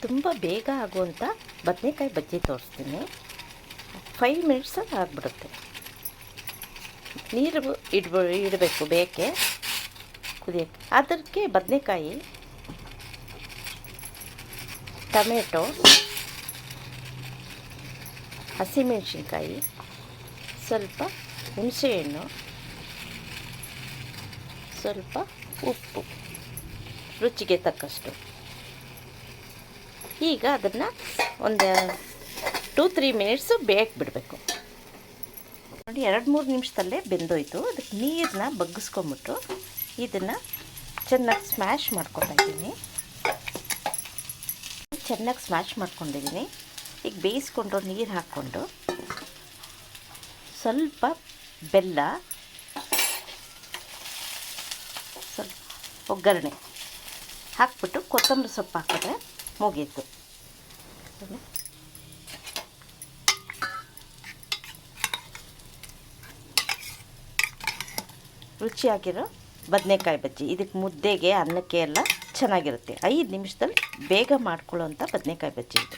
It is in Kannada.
ತುಂಬ ಬೇಗ ಆಗುವಂಥ ಬದನೆಕಾಯಿ ಬಜ್ಜಿ ತೋರಿಸ್ತೀನಿ. 5 ಮಿನಿಟ್ಸಲ್ಲಿ ಆಗಿಬಿಡುತ್ತೆ. ನೀರು ಇಡಬೇಕು ಬೇಕೆ ಕುದಿಯೋಕ್ಕೆ. ಅದಕ್ಕೆ ಬದನೆಕಾಯಿ, ಟೊಮೆಟೊ, ಹಸಿಮೆಣಸಿನ್ಕಾಯಿ, ಸ್ವಲ್ಪ ಹುಣಸೆಹಣ್ಣು, ಸ್ವಲ್ಪ ಉಪ್ಪು, ರುಚಿಗೆ ತಕ್ಕಷ್ಟು. ಈಗ ಅದನ್ನು ಒಂದು 2-3 ಮಿನಿಟ್ಸು ಬೇಯಕ್ಕೆ ಬಿಡಬೇಕು. ನೋಡಿ 2-3 ನಿಮಿಷದಲ್ಲೇ ಬೆಂದೋಯ್ತು. ಅದಕ್ಕೆ ನೀರನ್ನ ಬಗ್ಗಿಸ್ಕೊಂಬಿಟ್ಟು ಇದನ್ನು ಚೆನ್ನಾಗಿ ಸ್ಮ್ಯಾಶ್ ಮಾಡ್ಕೊತಾ ಇದ್ದೀನಿ. ಚೆನ್ನಾಗಿ ಸ್ಮ್ಯಾಶ್ ಮಾಡ್ಕೊಂಡಿದ್ದೀನಿ. ಈಗ ಬೇಯಿಸ್ಕೊಂಡು ನೀರು ಹಾಕ್ಕೊಂಡು ಸ್ವಲ್ಪ ಬೆಲ್ಲ, ಸ್ವಲ್ಪ ಒಗ್ಗರಣೆ ಹಾಕ್ಬಿಟ್ಟು ಕೊತ್ತಂಬರಿ ಸೊಪ್ಪು ಹಾಕಿದ್ರೆ ಮುಗೀತು. ರುಚಿಯಾಗಿರೋ ಬದನೆಕಾಯಿ ಬಜ್ಜಿ. ಇದಕ್ಕೆ ಮುದ್ದೆಗೆ, ಅನ್ನಕ್ಕೆ ಎಲ್ಲ ಚೆನ್ನಾಗಿರುತ್ತೆ. 5 ನಿಮಿಷದಲ್ಲಿ ಬೇಗ ಮಾಡ್ಕೊಳ್ಳೋವಂಥ ಬದನೆಕಾಯಿ ಬಜ್ಜಿ ಇದು.